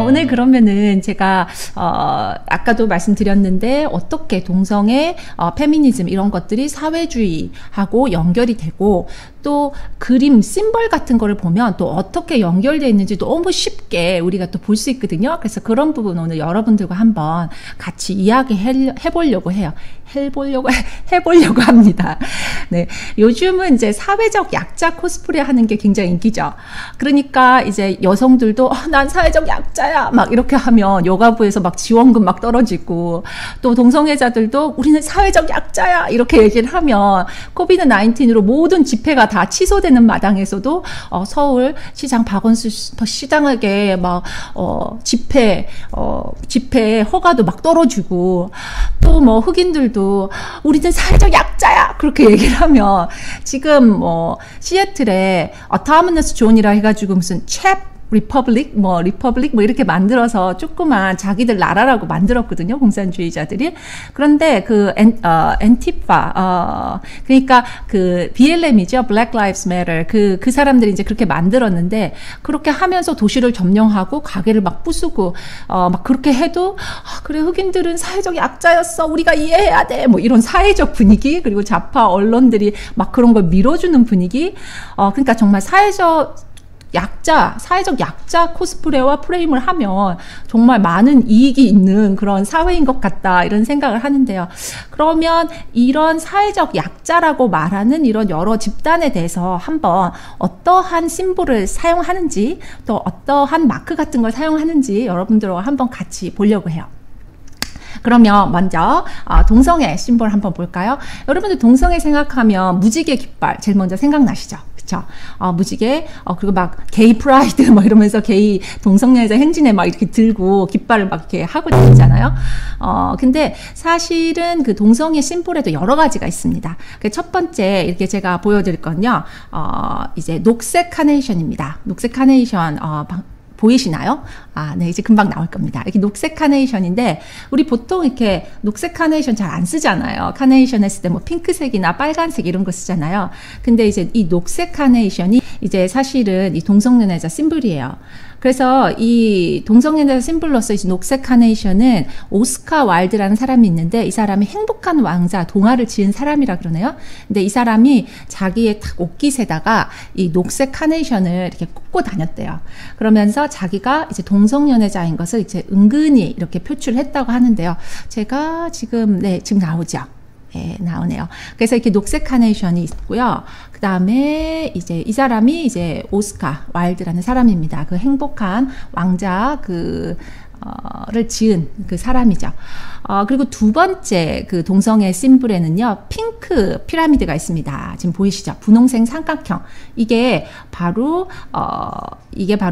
오늘 그러면은 제가 아까도 말씀드렸는데 어떻게 동성애, 페미니즘 이런 것들이 사회주의하고 연결이 되고 또 그림, 심벌 같은 거를 보면 또 어떻게 연결되어 있는지 너무 쉽게 우리가 또 볼 수 있거든요. 그래서 그런 부분 오늘 여러분들과 한번 같이 이야기해보려고 해요. 해보려고 합니다. 네. 요즘은 이제 사회적 약자 코스프레 하는 게 굉장히 인기죠. 그러니까 이제 여성들도 난 사회적 약자야 막 이렇게 하면 여가부에서 막 지원금 막 떨어지고 또 동성애자들도 우리는 사회적 약자야 이렇게 얘기를 하면 코비드 19으로 모든 집회가 다 취소되는 마당에서도 서울 시장 박원순 시장에게 막 집회 허가도 막 떨어지고 또 뭐 흑인들도 우리는 사회적 약자야 그렇게 얘기를 하면 지금 뭐 시애틀에 어타머너스 존이라 해가지고 무슨 리퍼블릭 뭐 이렇게 만들어서 조그만 자기들 나라라고 만들었거든요. 공산주의자들이. 그런데 그 엔티파 그러니까 그 BLM이죠. Black Lives Matter 그 사람들이 이제 그렇게 만들었는데 그렇게 하면서 도시를 점령하고 가게를 막 부수고 막 그렇게 해도 그래 흑인들은 사회적 약자였어. 우리가 이해해야 돼. 뭐 이런 사회적 분위기 그리고 좌파 언론들이 막 그런 걸 밀어주는 분위기. 그러니까 정말 사회적 약자 코스프레와 프레임을 하면 정말 많은 이익이 있는 그런 사회인 것 같다 이런 생각을 하는데요. 그러면 이런 사회적 약자라고 말하는 이런 여러 집단에 대해서 한번 어떠한 심볼을 사용하는지 또 어떠한 마크 같은 걸 사용하는지 여러분들과 한번 같이 보려고 해요. 그러면 먼저 동성애 심볼 한번 볼까요? 여러분들 동성애 생각하면 무지개 깃발 제일 먼저 생각나시죠? 그쵸? 무지개, 그리고 막 게이 프라이드 막 이러면서 게이 동성애자 행진에 막 이렇게 들고 깃발을 막 이렇게 하고 다니잖아요. 근데 사실은 그 동성애 심볼에도 여러 가지가 있습니다. 첫 번째 이렇게 제가 보여드릴 건요, 이제 녹색 카네이션입니다. 녹색 카네이션, 보이시나요? 네, 이제 금방 나올 겁니다. 이렇게 녹색 카네이션인데, 우리 보통 이렇게 녹색 카네이션 잘 안 쓰잖아요. 카네이션 했을 때 뭐 핑크색이나 빨간색 이런 거 쓰잖아요. 근데 이제 이 녹색 카네이션이 이제 사실은 이 동성연애자 심볼이에요. 그래서 이 동성연애자 심볼로서 이 녹색 카네이션은 오스카 와일드라는 사람이 있는데 이 사람이 행복한 왕자 동화를 지은 사람이라 그러네요. 근데 이 사람이 자기의 탁 옷깃에다가 이 녹색 카네이션을 이렇게 꽂고 다녔대요. 그러면서 자기가 이제 동성연애자인 것을 이제 은근히 이렇게 표출했다고 하는데요. 제가 지금 지금 나오죠. 네, 나오네요. 그래서 이렇게 녹색 카네이션이 있고요. 그 다음에 이제 이 사람이 이제 오스카 와일드라는 사람입니다. 그 행복한 왕자 를 지은 그 사람이죠. 그리고 두 번째 그 동성애 심볼에는요, 핑크 피라미드가 있습니다. 지금 보이시죠? 분홍색 삼각형. 이게 바로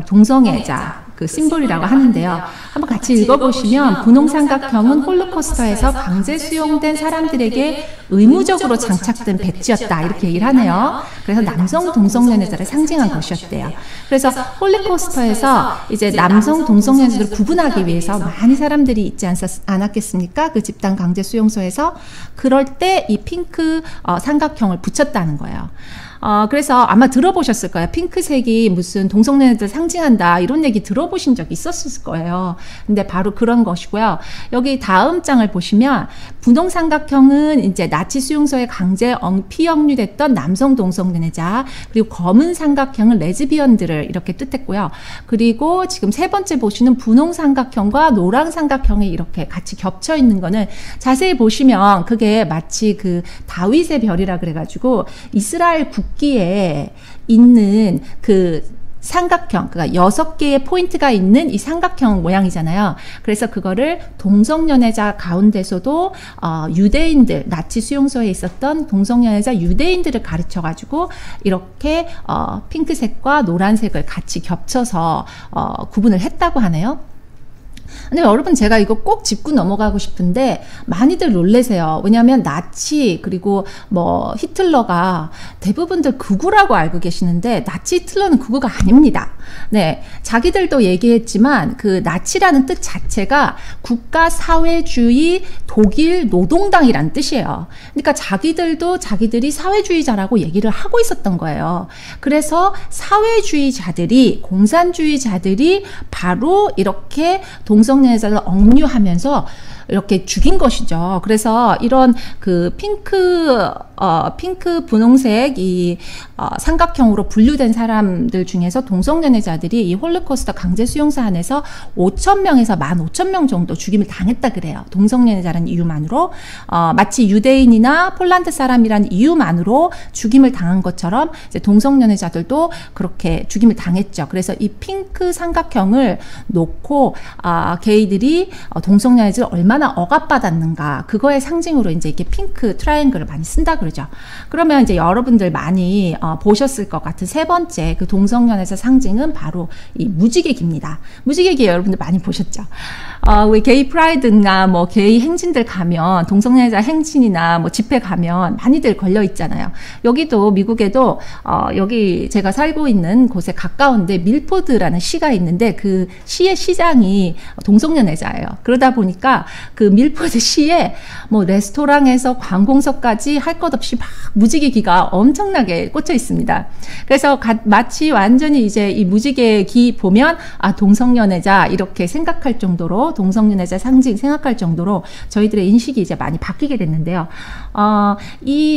동성애자 그 심볼이라고 하는데요. 한번 같이 읽어보시면 분홍 삼각형은 홀로코스터에서 강제 수용된 사람들에게 의무적으로 장착된 배지였다 이렇게 얘기를 하네요. 그래서 남성 동성연애자를 상징한 것이었대요. 그래서 홀로코스터에서 이제 남성 동성연애자를 구분하기 위해서 많이 사람들이 있지 않았겠습니까? 그 집단 강제 수용소에서 그럴 때 이 핑크 삼각형을 붙였다는 거예요. 그래서 아마 들어보셨을 거예요. 핑크색이 무슨 동성연애자를 상징한다 이런 얘기 들어보신 적 있었을 거예요. 근데 바로 그런 것이고요. 여기 다음 장을 보시면 분홍 삼각형은 이제 나치 수용소에 강제 피영류됐던 남성 동성연애자, 그리고 검은 삼각형은 레즈비언들을 이렇게 뜻했고요. 그리고 지금 세 번째 보시는 분홍 삼각형과 노랑 삼각형이 이렇게 같이 겹쳐 있는 거는 자세히 보시면 그게 마치 그 다윗의 별이라 그래가지고 이스라엘 국기에 있는 그 삼각형, 그러니까 6개의 포인트가 있는 이 삼각형 모양이잖아요. 그래서 그거를 동성연애자 가운데서도 유대인들, 나치 수용소에 있었던 동성연애자 유대인들을 가르쳐가지고 이렇게 핑크색과 노란색을 같이 겹쳐서 구분을 했다고 하네요. 근데 여러분 제가 이거 꼭 짚고 넘어가고 싶은데 많이들 놀래세요. 왜냐하면 나치 그리고 뭐 히틀러가 대부분들 극우라고 알고 계시는데 나치 히틀러는 극우가 아닙니다. 네, 자기들도 얘기했지만 그 나치라는 뜻 자체가 국가사회주의 독일 노동당이란 뜻이에요. 그러니까 자기들도 자기들이 사회주의자라고 얘기를 하고 있었던 거예요. 그래서 사회주의자들이 공산주의자들이 바로 이렇게 동성연애자를 억류하면서 이렇게 죽인 것이죠. 그래서 이런 그 핑크 분홍색 이 삼각형으로 분류된 사람들 중에서 동성연애자들이 이 홀로코스트 강제 수용소 안에서 5,000명에서 15,000명 정도 죽임을 당했다 그래요. 동성연애자라는 이유만으로 마치 유대인이나 폴란드 사람이라는 이유만으로 죽임을 당한 것처럼 이제 동성연애자들도 그렇게 죽임을 당했죠. 그래서 이 핑크 삼각형을 놓고 게이들이 동성연애자를 얼마나 억압받았는가 그거의 상징으로 이제 이렇게 핑크 트라이앵글을 많이 쓴다 그러죠. 그러면 이제 여러분들 많이 보셨을 것 같은 세 번째 그 동성연애자 상징은 바로 이 무지개기입니다. 무지개기 여러분들 많이 보셨죠? 왜 게이 프라이드나 뭐 게이 행진들 가면 동성연애자 행진이나 뭐 집회 가면 많이들 걸려 있잖아요. 여기도 미국에도 여기 제가 살고 있는 곳에 가까운데 밀포드라는 시가 있는데 그 시의 시장이 동성연애자예요. 그러다 보니까 그 밀포드 시에 뭐 레스토랑에서 관공서까지 할 것 없이 막 무지개기가 엄청나게 꽂혀 있습니다. 그래서 마치 완전히 이제 이 무지개기 보면 동성연애자 이렇게 생각할 정도로 동성연애자 상징 생각할 정도로 저희들의 인식이 이제 많이 바뀌게 됐는데요.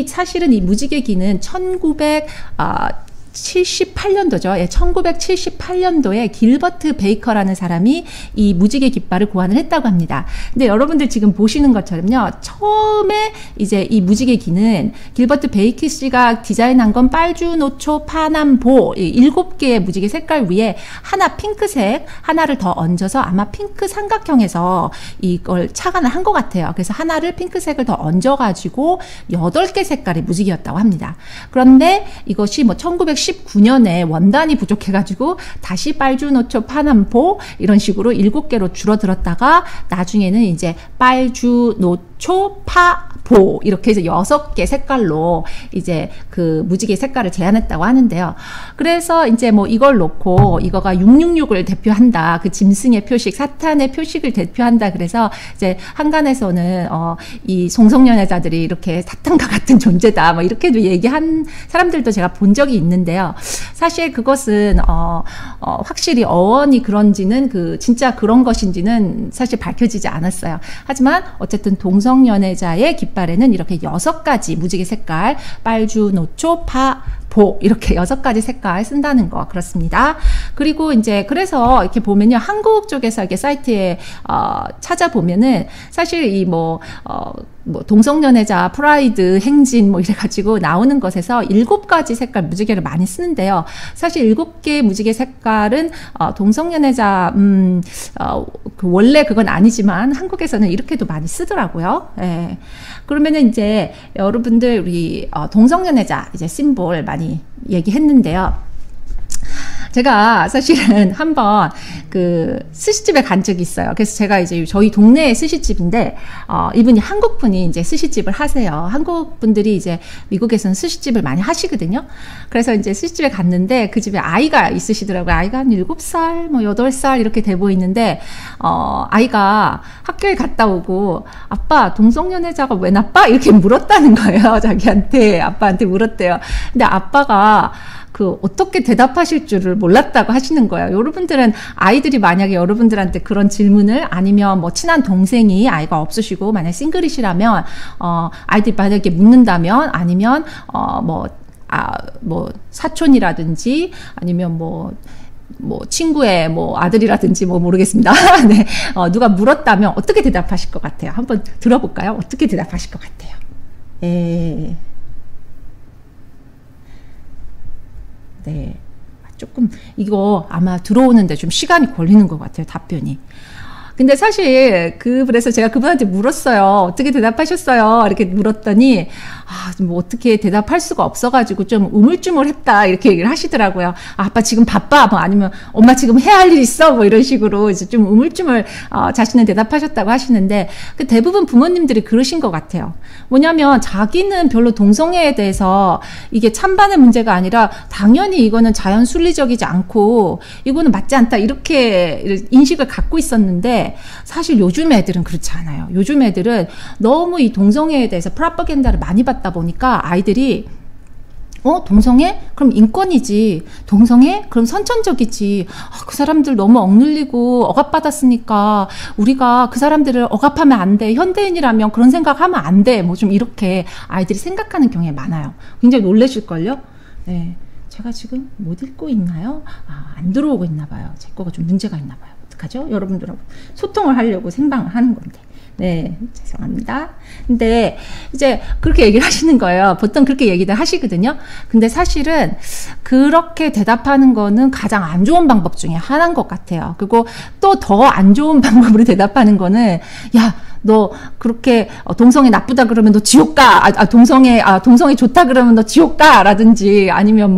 사실은 이 무지개기는 1978년도죠. 예, 1978년도에 길버트 베이커라는 사람이 이 무지개 깃발을 고안을 했다고 합니다. 근데 여러분들 지금 보시는 것처럼요. 처음에 이제 이 무지개 기는 길버트 베이커 씨가 디자인한 건 빨주, 노초, 파남, 보 7개의 무지개 색깔 위에 하나 핑크색 하나를 더 얹어서 아마 핑크 삼각형에서 이걸 착안을 한 것 같아요. 그래서 하나를 핑크색을 더 얹어가지고 8개 색깔의 무지개였다고 합니다. 그런데 이것이 뭐 1919년에 원단이 부족해가지고 다시 빨주, 노초, 파남보 이런 식으로 7개로 줄어들었다가 나중에는 이제 빨주, 노초, 파보 이렇게 해서 6개 색깔로 이제 그 무지개 색깔을 제안했다고 하는데요. 그래서 이제 뭐 이걸 놓고 이거가 666을 대표한다. 그 짐승의 표식, 사탄의 표식을 대표한다. 그래서 이제 한간에서는 이 동성연애자들이 이렇게 사탄과 같은 존재다. 뭐 이렇게도 얘기한 사람들도 제가 본 적이 있는데요. 사실 그것은 확실히 어원이 그런지는 진짜 그런 것인지는 사실 밝혀지지 않았어요. 하지만 어쨌든 동성연애자의 깃발에는 이렇게 6가지 무지개 색깔 빨주, 노초, 파, 보 이렇게 6가지 색깔 쓴다는 거 그렇습니다. 그리고 이제 그래서 이렇게 보면요. 한국 쪽에서 이렇게 사이트에 찾아보면은 사실 이 뭐 동성연애자 프라이드 행진 뭐 이래가지고 나오는 것에서 7가지 색깔 무지개를 많이 쓰는데요. 사실 7개의 무지개 색깔은 동성연애자 원래 그건 아니지만 한국에서는 이렇게도 많이 쓰더라고요. 예. 그러면은 이제 여러분들 우리 동성연애자 이제 심볼 많이 얘기했는데요. 제가 사실은 한번 그 스시집에 간 적이 있어요. 그래서 제가 이제 저희 동네의 스시집인데, 이분이 한국 분이 이제 스시집을 하세요. 한국 분들이 이제 미국에서는 스시집을 많이 하시거든요. 그래서 이제 스시집에 갔는데 그 집에 아이가 있으시더라고요. 아이가 한 7살, 뭐 8살 이렇게 돼 보이는데, 아이가 학교에 갔다 오고, 아빠, 동성연애자가 왜 나빠? 이렇게 물었다는 거예요. 자기한테, 아빠한테 물었대요. 근데 아빠가 어떻게 대답하실 줄을 몰랐다고 하시는 거예요. 여러분들은 아이들이 만약에 여러분들한테 그런 질문을 아니면 뭐 친한 동생이 아이가 없으시고 만약 싱글이시라면, 아이들이 만약에 묻는다면 아니면, 뭐 사촌이라든지 아니면 뭐 친구의 뭐 아들이라든지 뭐 모르겠습니다. 네. 누가 물었다면 어떻게 대답하실 것 같아요? 한번 들어볼까요? 어떻게 대답하실 것 같아요? 네. 조금, 이거 아마 들어오는데 좀 시간이 걸리는 것 같아요, 답변이. 근데 사실 그래서 제가 그분한테 물었어요. 어떻게 대답하셨어요? 이렇게 물었더니 뭐 어떻게 대답할 수가 없어가지고 좀 우물쭈물했다 이렇게 얘기를 하시더라고요. 아빠 지금 바빠, 뭐 아니면 엄마 지금 해야 할 일 있어, 뭐 이런 식으로 이제 좀 우물쭈물 자신은 대답하셨다고 하시는데 그 대부분 부모님들이 그러신 것 같아요. 뭐냐면 자기는 별로 동성애에 대해서 이게 찬반의 문제가 아니라 당연히 이거는 자연 순리적이지 않고 이거는 맞지 않다 이렇게 인식을 갖고 있었는데 사실 요즘 애들은 그렇지 않아요. 요즘 애들은 너무 이 동성애에 대해서 프로파간다를 많이 받다 보니까 아이들이 동성애? 그럼 인권이지. 동성애? 그럼 선천적이지. 그 사람들 너무 억눌리고 억압받았으니까 우리가 그 사람들을 억압하면 안 돼. 현대인이라면 그런 생각하면 안 돼. 뭐 좀 이렇게 아이들이 생각하는 경우에 많아요. 굉장히 놀라실걸요? 네. 제가 지금 못 읽고 있나요? 안 들어오고 있나 봐요. 제 거가 좀 문제가 있나 봐요. 어떡하죠? 여러분들하고 소통을 하려고 생방하는 건데. 네, 죄송합니다. 근데 이제 그렇게 얘기를 하시는 거예요. 보통 그렇게 얘기들 하시거든요. 근데 사실은 그렇게 대답하는 거는 가장 안 좋은 방법 중에 하나인 것 같아요. 그리고 또 더 안 좋은 방법으로 대답하는 거는 너 그렇게 동성애 나쁘다 그러면 너 지옥 가. 동성애 좋다 그러면 너 지옥 가. 라든지 아니면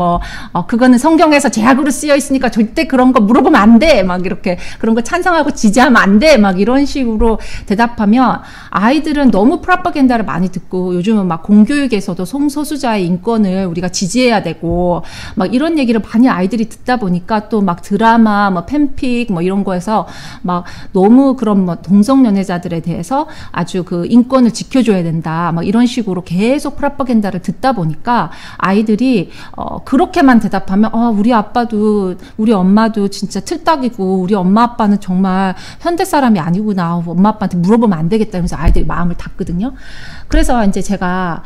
그거는 성경에서 제약으로 쓰여 있으니까 절대 그런 거 물어보면 안 돼. 막 이렇게 그런 거 찬성하고 지지하면 안 돼. 막 이런 식으로 대답하면 아이들은 너무 프로파간다를 많이 듣고 요즘은 막 공교육에서도 성소수자의 인권을 우리가 지지해야 되고 막 이런 얘기를 많이 아이들이 듣다 보니까 또 막 드라마, 팬픽 이런 거에서 막 너무 그런 동성연애자들에 대해서 아주 그 인권을 지켜줘야 된다. 이런 식으로 계속 프로파간다를 듣다 보니까 아이들이 그렇게만 대답하면 우리 아빠도 우리 엄마도 진짜 틀딱이고 우리 엄마 아빠는 정말 현대 사람이 아니구나. 엄마 아빠한테 물어보면 안 되겠다. 이러면서 아이들이 마음을 닫거든요. 그래서 이제 제가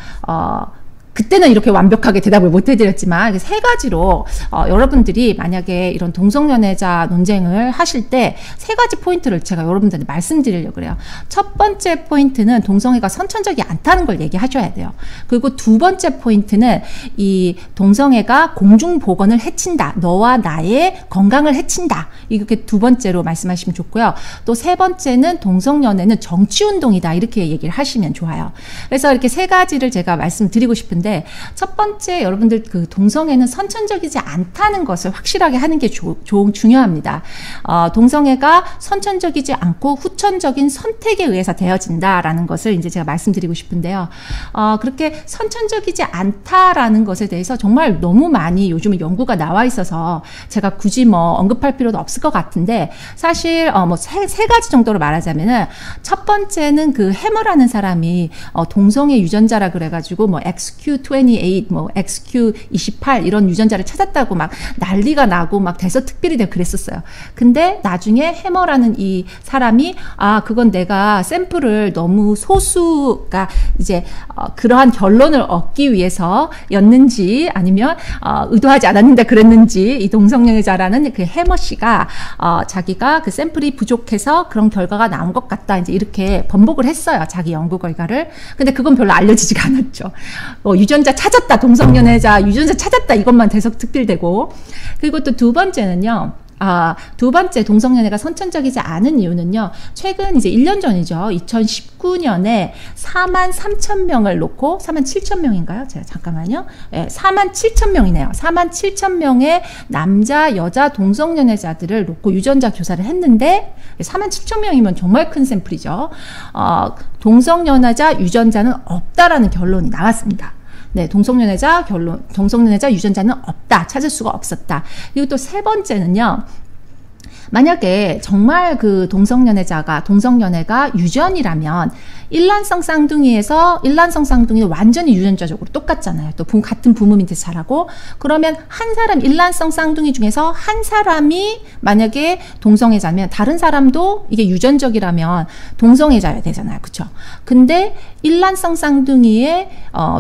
그때는 이렇게 완벽하게 대답을 못 해드렸지만 세 가지로 여러분들이 만약에 이런 동성연애자 논쟁을 하실 때 세 가지 포인트를 제가 여러분들한테 말씀드리려고 그래요. 첫 번째 포인트는 동성애가 선천적이 않다는 걸 얘기하셔야 돼요. 그리고 두 번째 포인트는 이 동성애가 공중보건을 해친다. 너와 나의 건강을 해친다. 이렇게 두 번째로 말씀하시면 좋고요. 또 세 번째는 동성연애는 정치운동이다. 이렇게 얘기를 하시면 좋아요. 그래서 이렇게 세 가지를 제가 말씀드리고 싶은데 첫 번째 여러분들 그 동성애는 선천적이지 않다는 것을 확실하게 하는 게 중요합니다. 동성애가 선천적이지 않고 후천적인 선택에 의해서 되어진다라는 것을 이제 제가 말씀드리고 싶은데요. 그렇게 선천적이지 않다라는 것에 대해서 정말 너무 많이 요즘은 연구가 나와 있어서 제가 굳이 언급할 필요도 없을 것 같은데 사실 세 가지 정도로 말하자면은 첫 번째는 그 해머라는 사람이 동성애 유전자라 그래가지고 XQ28, XQ28 이런 유전자를 찾았다고 막 난리가 나고 막 대서특필이 되고 그랬었어요. 근데 나중에 해머라는 이 사람이 그건 내가 샘플을 너무 소수가 이제 그러한 결론을 얻기 위해서였는지 아니면 의도하지 않았는데 그랬는지 이 동성연애자라는 그 해머 씨가 자기가 그 샘플이 부족해서 그런 결과가 나온 것 같다 이제 이렇게 번복을 했어요. 자기 연구 결과를. 근데 그건 별로 알려지지가 않았죠. 유전자 찾았다. 동성연애자 유전자 찾았다. 이것만 대서특필되고. 그리고 또 두 번째는요. 두 번째 동성연애가 선천적이지 않은 이유는요. 최근 이제 1년 전이죠. 2019년에 43,000명을 놓고 47,000명인가요? 제가 잠깐만요. 47,000명이네요. 47,000명의 남자, 여자 동성연애자들을 놓고 유전자 교사를 했는데 47,000명이면 정말 큰 샘플이죠. 동성연애자 유전자는 없다라는 결론이 나왔습니다. 네, 동성연애자 유전자는 없다. 찾을 수가 없었다. 그리고 또 세 번째는요. 만약에 정말 그 동성연애가 유전이라면 일란성 쌍둥이는 완전히 유전자적으로 똑같잖아요. 또 같은 부모 밑에서 자라고 그러면 한 사람 일란성 쌍둥이 중에서 한 사람이 만약에 동성애자면 다른 사람도 이게 유전적이라면 동성애자여야 되잖아요. 그렇죠? 근데 일란성 쌍둥이의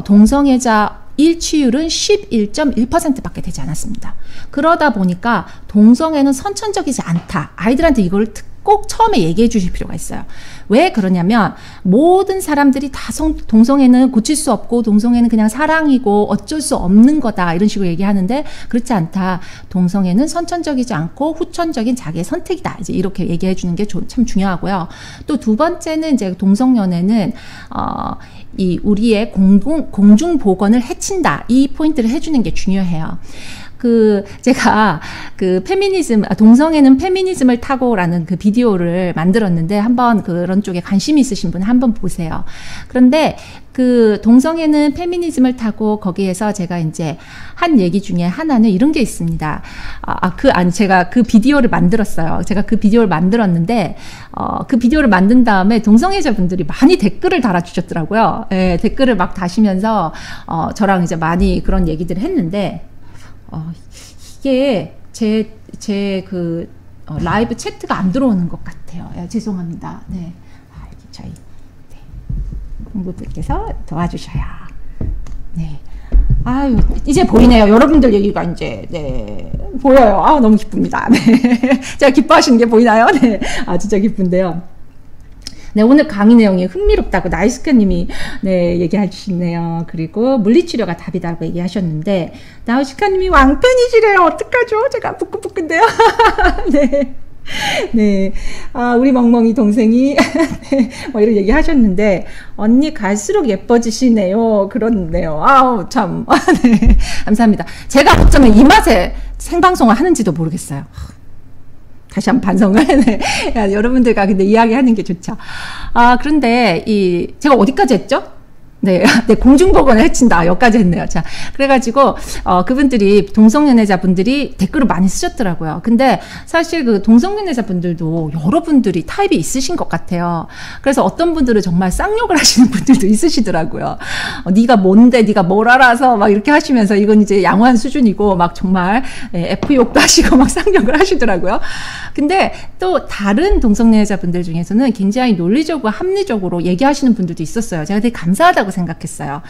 동성애자 일치율은 11.1%밖에 되지 않았습니다. 그러다 보니까 동성애는 선천적이지 않다. 아이들한테 이걸 꼭 처음에 얘기해 주실 필요가 있어요. 왜 그러냐면 모든 사람들이 다 동성애는 고칠 수 없고 동성애는 그냥 사랑이고 어쩔 수 없는 거다 이런 식으로 얘기하는데 그렇지 않다. 동성애는 선천적이지 않고 후천적인 자기의 선택이다. 이제 이렇게 얘기해 주는 게 참 중요하고요. 또 두 번째는 이제 동성연애는 이 우리의 공중 보건을 해친다. 이 포인트를 해주는 게 중요해요. 제가 동성애는 페미니즘을 타고라는 그 비디오를 만들었는데 한번 그런 쪽에 관심이 있으신 분 한번 보세요. 그런데 동성애는 페미니즘을 타고 거기에서 제가 이제 한 얘기 중에 하나는 이런 게 있습니다. 제가 그 비디오를 만들었어요. 제가 그 비디오를 만들었는데, 그 비디오를 만든 다음에 동성애자분들이 많이 댓글을 달아주셨더라고요. 예, 댓글을 막 다시면서, 저랑 이제 많이 그런 얘기들을 했는데, 이게 라이브 채트가 안 들어오는 것 같아요. 예, 죄송합니다. 네. 저희, 네. 공부분께서 도와주셔야. 네. 아유, 이제 보이네요. 여러분들 얘기가 이제, 네. 보여요. 너무 기쁩니다. 네. 제가 기뻐하시는 게 보이나요? 네. 진짜 기쁜데요. 네, 오늘 강의 내용이 흥미롭다고 나우시카님이 네, 얘기해 주시네요. 그리고 물리치료가 답이다고 얘기하셨는데 나우시카님이 왕팬이시래요. 어떡하죠? 제가 부끄부끄인데요. 네. 네. 우리 멍멍이 동생이 네, 뭐 이런 얘기 하셨는데 언니 갈수록 예뻐지시네요. 그렇네요. 참. 네. 감사합니다. 제가 어쩌면 이 맛에 생방송을 하는지도 모르겠어요. 다시 한번 반성을. 네. 여러분들과 근데 이야기하는 게 좋죠. 그런데 제가 어디까지 했죠? 네, 네, 공중보건을 해친다. 여기까지 했네요. 자, 그래가지고, 그분들이, 동성연애자분들이 댓글을 많이 쓰셨더라고요. 근데 사실 동성연애자분들도 여러분들이 타입이 있으신 것 같아요. 그래서 어떤 분들은 정말 쌍욕을 하시는 분들도 있으시더라고요. 네가 뭔데, 네가 뭘 알아서 막 이렇게 하시면서 이건 이제 양호한 수준이고 막 정말 F욕도 하시고 막 쌍욕을 하시더라고요. 근데 또 다른 동성연애자분들 중에서는 굉장히 논리적으로 합리적으로 얘기하시는 분들도 있었어요. 제가 되게 감사하다고 생각했어요.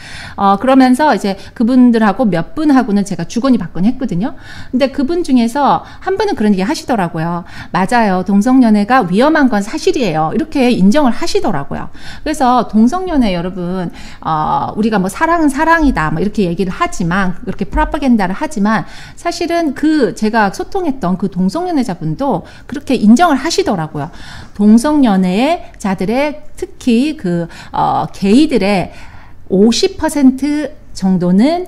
그러면서 이제 그분들하고 몇 분하고는 제가 주거니 받거니 했거든요. 근데 그분 중에서 한 분은 그런 얘기 하시더라고요. 맞아요. 동성연애가 위험한 건 사실이에요. 이렇게 인정을 하시더라고요. 그래서 동성연애 여러분, 우리가 뭐 사랑은 사랑이다. 뭐 이렇게 얘기를 하지만, 그렇게 프로파간다를 하지만, 사실은 제가 소통했던 그 동성연애자분도 그렇게 인정을 하시더라고요. 동성연애자들의 특히 게이들의 50% 정도는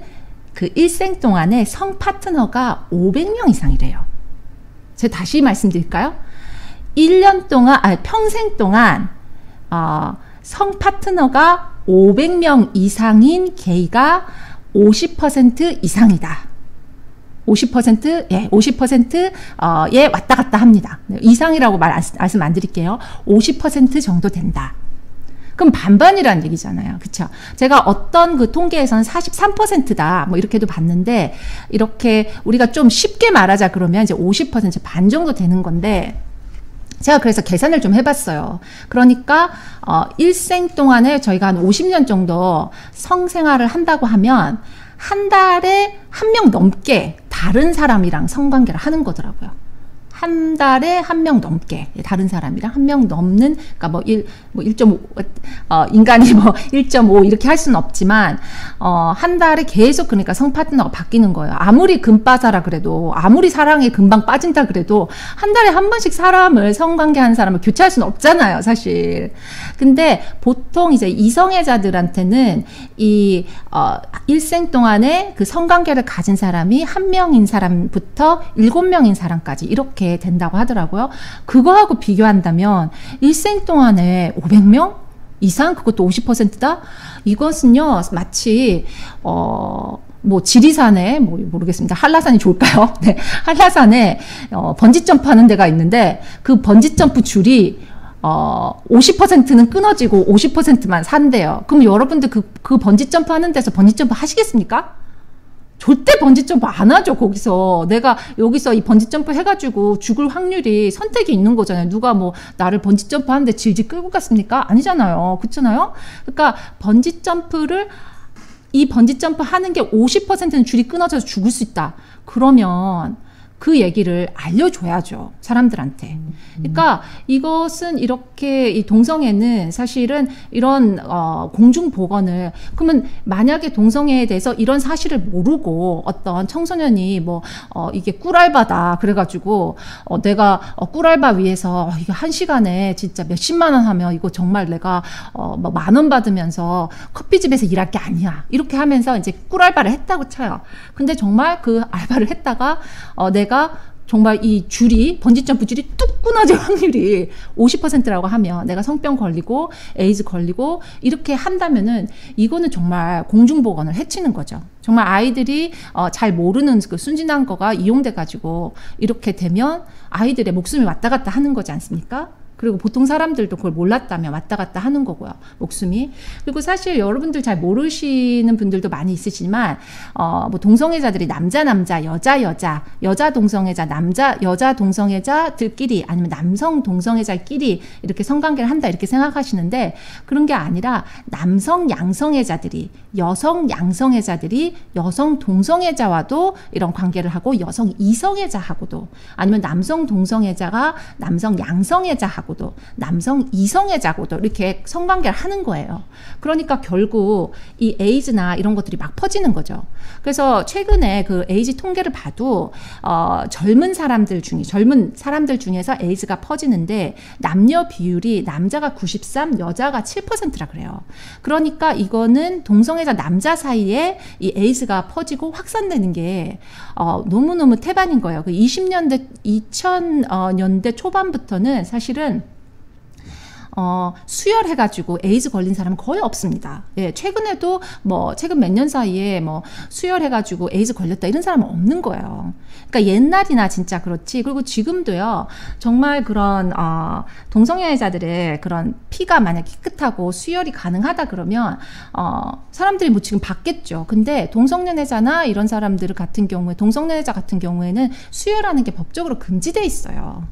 일생 동안에 성 파트너가 500명 이상이래요. 제가 다시 말씀드릴까요? 1년 동안, 평생 동안, 성 파트너가 500명 이상인 게이가 50% 이상이다. 50%, 예, 50%에 왔다 갔다 합니다. 이상이라고 말씀 안 드릴게요. 50% 정도 된다. 그럼 반반이라는 얘기잖아요. 그쵸? 제가 어떤 통계에서는 43%다. 뭐 이렇게도 봤는데, 이렇게 우리가 좀 쉽게 말하자 그러면 이제 50%, 반 정도 되는 건데, 제가 그래서 계산을 좀 해봤어요. 그러니까, 일생 동안에 저희가 한 50년 정도 성생활을 한다고 하면, 한 달에 한 명 넘게 다른 사람이랑 성관계를 하는 거더라고요. 한 달에 한 명 넘게 다른 사람이랑 한 명 넘는, 그러니까 뭐 1.5 인간이 뭐 1.5 이렇게 할 수는 없지만 한 달에 계속 그러니까 성 파트너가 바뀌는 거예요. 아무리 금빠사라 그래도, 아무리 사랑에 금방 빠진다 그래도 한 달에 한 번씩 성관계하는 사람을 교체할 수는 없잖아요, 사실. 근데 보통 이제 이성애자들한테는 일생 동안에 성관계를 가진 사람이 한 명인 사람부터 7명인 사람까지 이렇게 된다고 하더라고요. 그거하고 비교한다면 일생 동안에 500명 이상, 그것도 50%다? 이것은요 마치 뭐 지리산에 모르겠습니다. 한라산이 좋을까요? 네, 한라산에 번지 점프 하는 데가 있는데 그 번지 점프 줄이 50%는 끊어지고 50%만 산대요. 그럼 여러분들 그 번지 점프 하는 데서 번지 점프 하시겠습니까? 절대 번지점프 안 하죠, 거기서. 내가 여기서 이 번지점프 해가지고 죽을 확률이 선택이 있는 거잖아요. 누가 뭐 나를 번지점프 하는데 질질 끌고 갔습니까? 아니잖아요. 그렇잖아요? 그러니까 이 번지점프 하는 게 50%는 줄이 끊어져서 죽을 수 있다. 그러면 그 얘기를 알려줘야죠. 사람들한테. 그러니까 이것은 이렇게 이 동성애는 사실은 이런 공중보건을 그러면 만약에 동성애에 대해서 이런 사실을 모르고 어떤 청소년이 뭐 이게 꿀알바다 그래가지고 내가 꿀알바 위해서 이게 한 시간에 진짜 몇십만 원 하면 이거 정말 내가 뭐 만 원 받으면서 커피집에서 일할 게 아니야 이렇게 하면서 이제 꿀알바를 했다고 쳐요. 근데 정말 그 알바를 했다가 내가 정말 이 줄이 번지점프 줄이 뚝 끊어질 확률이 50%라고 하면 내가 성병 걸리고 에이즈 걸리고 이렇게 한다면은 이거는 정말 공중보건을 해치는 거죠. 정말 아이들이 잘 모르는 그 순진한 거가 이용돼 가지고 이렇게 되면 아이들의 목숨이 왔다 갔다 하는 거지 않습니까? 그리고 보통 사람들도 그걸 몰랐다면 왔다 갔다 하는 거고요. 목숨이. 그리고 사실 여러분들 잘 모르시는 분들도 많이 있으시지만 뭐 동성애자들이 남자 여자 동성애자 여자 동성애자들끼리 아니면 남성 동성애자끼리 이렇게 성관계를 한다 이렇게 생각하시는데 그런 게 아니라 남성 양성애자들이 여성 양성애자들이 여성 동성애자와도 이런 관계를 하고 여성 이성애자하고도 아니면 남성 동성애자가 남성 양성애자하고도 남성 이성애자하고도 이렇게 성관계를 하는 거예요. 그러니까 결국 이 에이즈나 이런 것들이 막 퍼지는 거죠. 그래서 최근에 그 에이즈 통계를 봐도 젊은 사람들 중에서 에이즈가 퍼지는데 남녀 비율이 남자가 93, 여자가 7%라 그래요. 그러니까 이거는 동성애자 남자 사이에 이 에이즈가 퍼지고 확산되는 게 너무너무 태반인 거예요. 그 2000년대 초반부터는 사실은 수혈해가지고 에이즈 걸린 사람은 거의 없습니다. 예, 최근에도 뭐 최근 몇 년 사이에 뭐 수혈해가지고 에이즈 걸렸다 이런 사람은 없는 거예요. 그러니까 옛날이나 진짜 그렇지. 그리고 지금도요. 정말 그런 동성애자들의 그런 피가 만약 깨끗하고 수혈이 가능하다 그러면 사람들이 뭐 지금 받겠죠. 근데 동성연애자나 이런 사람들 같은 경우에 동성연애자 같은 경우에는 수혈하는 게 법적으로 금지돼 있어요.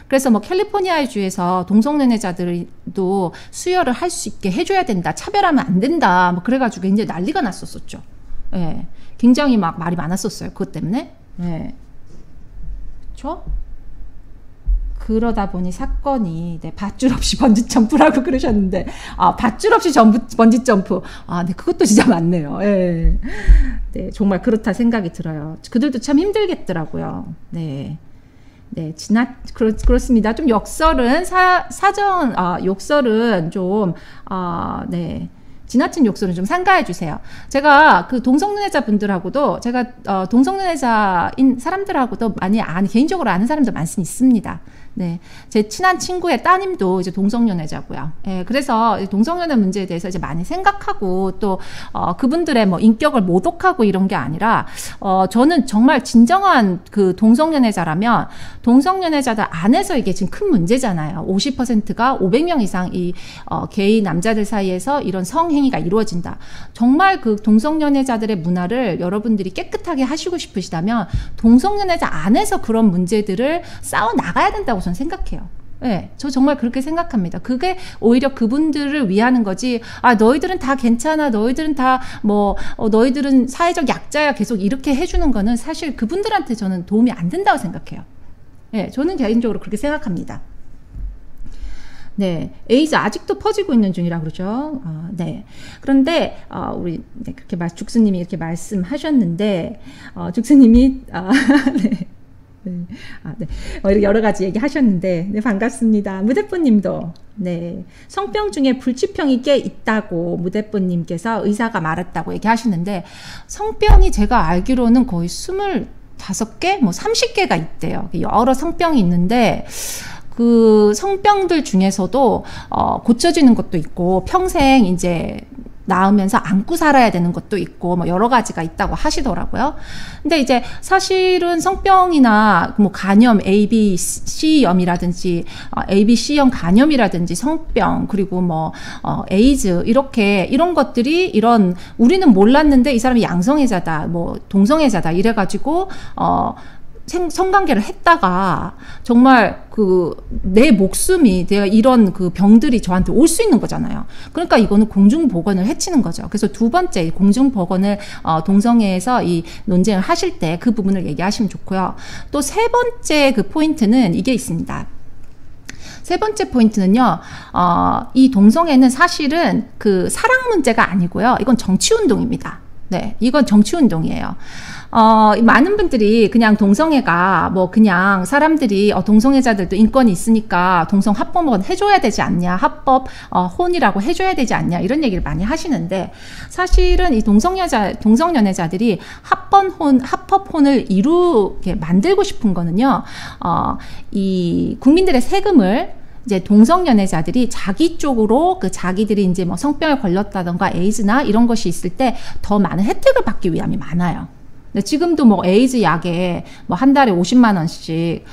그래서 뭐 캘리포니아의 주에서 동성연애자들도 수혈을 할 수 있게 해줘야 된다. 차별하면 안 된다. 뭐 그래가지고 이제 난리가 났었죠. 예. 굉장히 막 말이 많았었어요. 그것 때문에. 예. 그쵸? 그러다 보니 사건이 밧줄 없이 번지점프라고 그러셨는데 밧줄 없이 번지점프 네 그것도 진짜 많네요. 예. 네 정말 그렇다 생각이 들어요. 그들도 참 힘들겠더라고요. 네. 네, 그렇습니다. 좀 욕설은, 욕설은 좀, 네. 지나친 욕설은 좀 삼가해 주세요. 제가 그 동성연애자 분들하고도, 제가, 동성연애자인 사람들하고도 많이 개인적으로 아는 사람들 많이 있습니다. 네. 제 친한 친구의 따님도 이제 동성연애자고요. 예, 그래서 동성연애 문제에 대해서 이제 많이 생각하고 또, 그분들의 뭐 인격을 모독하고 이런 게 아니라, 저는 정말 진정한 그 동성연애자라면, 동성연애자들 안에서 이게 지금 큰 문제잖아요. 50%가 500명 이상 이, 게이 남자들 사이에서 이런 성행위가 이루어진다. 정말 그 동성연애자들의 문화를 여러분들이 깨끗하게 하시고 싶으시다면, 동성연애자 안에서 그런 문제들을 싸워 나가야 된다고 저는 생각해요. 네, 저 정말 그렇게 생각합니다. 그게 오히려 그분들을 위하는 거지. 너희들은 다 괜찮아. 너희들은 다 너희들은 사회적 약자야. 계속 이렇게 해주는 거는 사실 그분들한테 저는 도움이 안 된다고 생각해요. 네, 저는 개인적으로 그렇게 생각합니다. 네, 에이즈 아직도 퍼지고 있는 중이라 그러죠. 네. 그런데 우리 그렇게 죽수님이 이렇게 말씀하셨는데 죽수님이 네. 네. 네. 이렇게 여러 가지 얘기 하셨는데, 네, 반갑습니다. 무대뽀님도, 네. 성병 중에 불치병이 꽤 있다고 무대뽀님께서 의사가 말했다고 얘기하시는데, 성병이 제가 알기로는 거의 25개, 뭐 30개가 있대요. 여러 성병이 있는데, 그 성병들 중에서도, 고쳐지는 것도 있고, 평생 이제, 낳으면서 안고 살아야 되는 것도 있고 뭐 여러 가지가 있다고 하시더라고요. 근데 이제 사실은 성병이나 뭐 간염 ABC염이라든지 ABC염 간염이라든지 성병 그리고 뭐 에이즈 이런 것들이 우리는 몰랐는데 이 사람이 양성애자다 뭐 동성애자다 이래가지고 성관계를 했다가 정말 내 목숨이 내가 이런 병들이 저한테 올 수 있는 거잖아요. 그러니까 이거는 공중보건을 해치는 거죠. 그래서 두 번째 공중보건을 동성애에서 이 논쟁을 하실 때 그 부분을 얘기하시면 좋고요. 또 세 번째 포인트는 이게 있습니다. 세 번째 포인트는요, 이 동성애는 사실은 사랑 문제가 아니고요. 이건 정치운동입니다. 네, 이건 정치운동이에요. 많은 분들이 그냥 동성애가 그냥 사람들이 동성애자들도 인권이 있으니까 동성 합법은 해줘야 되지 않냐, 합법 혼이라고 해줘야 되지 않냐, 이런 얘기를 많이 하시는데, 사실은 이 동성연애자들이 합법혼을 이루게 만들고 싶은 거는요, 이 국민들의 세금을 이제 동성연애자들이 자기 쪽으로 자기들이 이제 성병에 걸렸다던가 에이즈나 이런 것이 있을 때 더 많은 혜택을 받기 위함이 많아요. 근데 지금도 에이즈 약에 한 달에 50만 원씩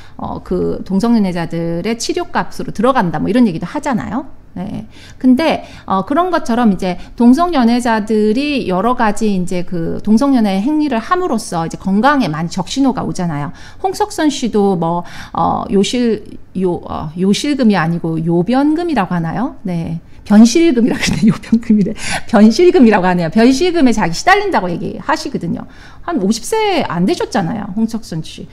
동성연애자들의 치료값으로 들어간다 이런 얘기도 하잖아요. 네. 근데 그런 것처럼 이제 동성연애자들이 여러 가지 이제 동성연애 행위를 함으로써 이제 건강에 많이 적신호가 오잖아요. 홍석천 씨도 요실금이 아니고 요변금이라고 하나요? 네. 변실금이라고 하네요. 요변금이래. 변실금이라고 하네요. 변실금에 자기 시달린다고 얘기하시거든요. 한 50세 안 되셨잖아요. 홍석천 씨.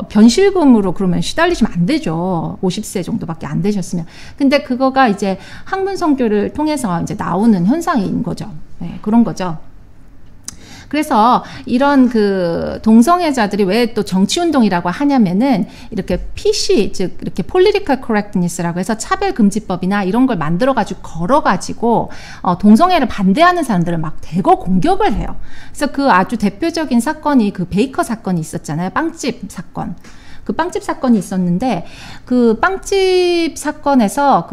변실금으로 그러면 시달리시면 안 되죠. 50세 정도밖에 안 되셨으면. 근데 그거가 이제 학문 성교를 통해서 이제 나오는 현상인 거죠. 네, 그런 거죠. 그래서 이런 동성애자들이 왜 또 정치운동이라고 하냐면은 이렇게 PC, 즉 이렇게 political correctness라고 해서 차별금지법이나 이런 걸 만들어가지고 걸어가지고 동성애를 반대하는 사람들을 막 대거 공격을 해요. 그래서 아주 대표적인 사건이 베이커 사건이 있었잖아요. 빵집 사건. 빵집 사건이 있었는데, 빵집 사건에서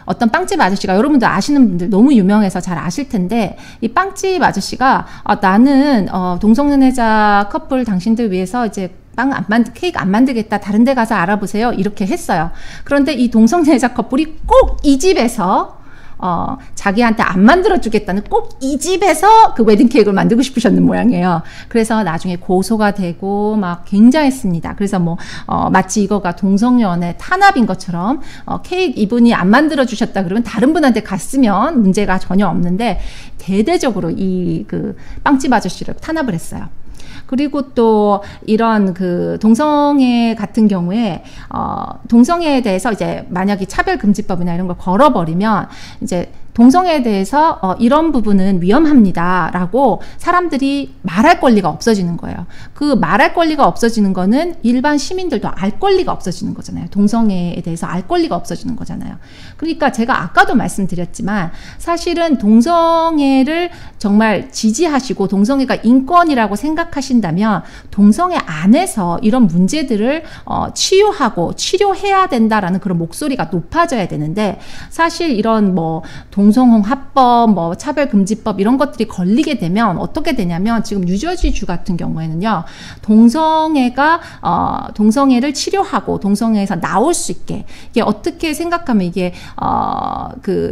어떤 빵집 아저씨가, 여러분들 아시는 분들 너무 유명해서 잘 아실 텐데, 이 빵집 아저씨가 나는 동성연애자 커플 당신들 위해서 이제 케이크 안 만들겠다, 다른 데 가서 알아보세요, 이렇게 했어요. 그런데 이 동성연애자 커플이 꼭 이 집에서 자기한테 안 만들어주겠다는 꼭 이 집에서 웨딩 케이크를 만들고 싶으셨는 모양이에요. 그래서 나중에 고소가 되고 막 굉장했습니다. 그래서 마치 이거가 동성연애 탄압인 것처럼 케이크 이분이 안 만들어주셨다 그러면 다른 분한테 갔으면 문제가 전혀 없는데, 대대적으로 이 빵집 아저씨를 탄압을 했어요. 그리고 또 이런 동성애 같은 경우에 동성애에 대해서 이제 만약에 차별금지법이나 이런 걸 걸어버리면 이제 동성애에 대해서 이런 부분은 위험합니다라고 사람들이 말할 권리가 없어지는 거예요. 말할 권리가 없어지는 거는 일반 시민들도 알 권리가 없어지는 거잖아요. 동성애에 대해서 알 권리가 없어지는 거잖아요. 그러니까 제가 아까도 말씀드렸지만 사실은 동성애를 정말 지지하시고 동성애가 인권이라고 생각하신다면 동성애 안에서 이런 문제들을 치유하고 치료해야 된다라는 그런 목소리가 높아져야 되는데, 사실 이런 동성혼 합법, 차별금지법 이런 것들이 걸리게 되면 어떻게 되냐면, 지금 뉴저지주 같은 경우에는요, 동성애를 치료하고 동성애에서 나올 수 있게, 이게 어떻게 생각하면 이게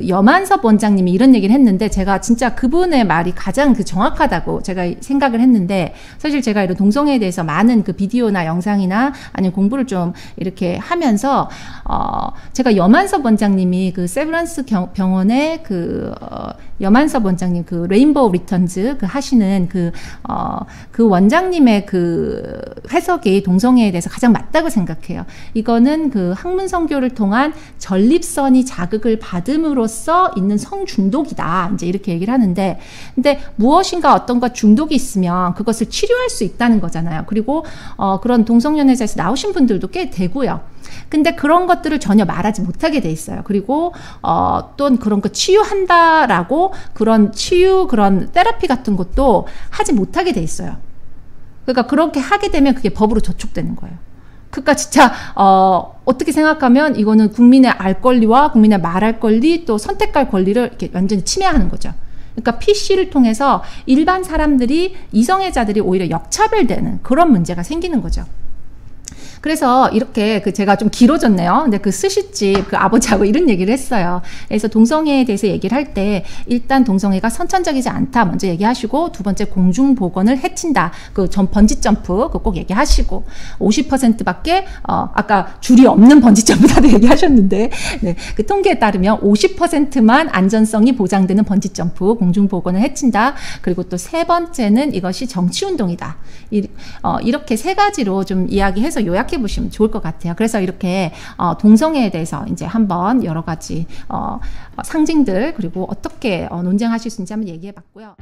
여만섭 원장님이 이런 얘기를 했는데, 제가 진짜 그분의 말이 가장 정확하다고 제가 생각을 했는데, 사실 제가 이런 동성애에 대해서 많은 비디오나 영상이나 아니면 공부를 좀 이렇게 하면서 제가 여만섭 원장님이 세브란스 병원의 여만섭 원장님 레인보우 리턴즈 하시는 그 원장님의 해석이 동성애에 대해서 가장 맞다고 생각해요. 이거는 학문 선교를 통한 전립선이 자극을 받음으로써 있는 성중독이다, 이제 이렇게 얘기를 하는데, 근데 무엇인가 어떤 것 중독이 있으면 그것을 치료할 수 있다는 거잖아요. 그리고 그런 동성연애자에서 나오신 분들도 꽤 되고요. 근데 그런 것들을 전혀 말하지 못하게 돼 있어요. 그리고 또 그런 거 치유한다라고 그런 테라피 같은 것도 하지 못하게 돼 있어요. 그러니까 그렇게 하게 되면 그게 법으로 저촉되는 거예요. 그러니까 진짜 어떻게 생각하면 이거는 국민의 알 권리와 국민의 말할 권리, 또 선택할 권리를 이렇게 완전히 침해하는 거죠. 그러니까 PC를 통해서 일반 사람들이, 이성애자들이 오히려 역차별되는 그런 문제가 생기는 거죠. 그래서 이렇게 제가 좀 길어졌네요. 근데 스시집 아버지하고 이런 얘기를 했어요. 그래서 동성애에 대해서 얘기를 할 때 일단 동성애가 선천적이지 않다 먼저 얘기하시고, 두 번째 공중보건을 해친다. 번지점프 꼭 얘기하시고, 50%밖에 아까 줄이 없는 번지점프다도 얘기하셨는데, 네, 그 통계에 따르면 50%만 안전성이 보장되는 번지점프, 공중보건을 해친다. 그리고 또 세 번째는 이것이 정치운동이다. 이렇게 세 가지로 좀 이야기해서 요약해 보시면 좋을 것 같아요. 그래서 이렇게 동성애에 대해서 이제 한번 여러 가지 상징들, 그리고 어떻게 논쟁하실 수 있는지 한번 얘기해 봤고요.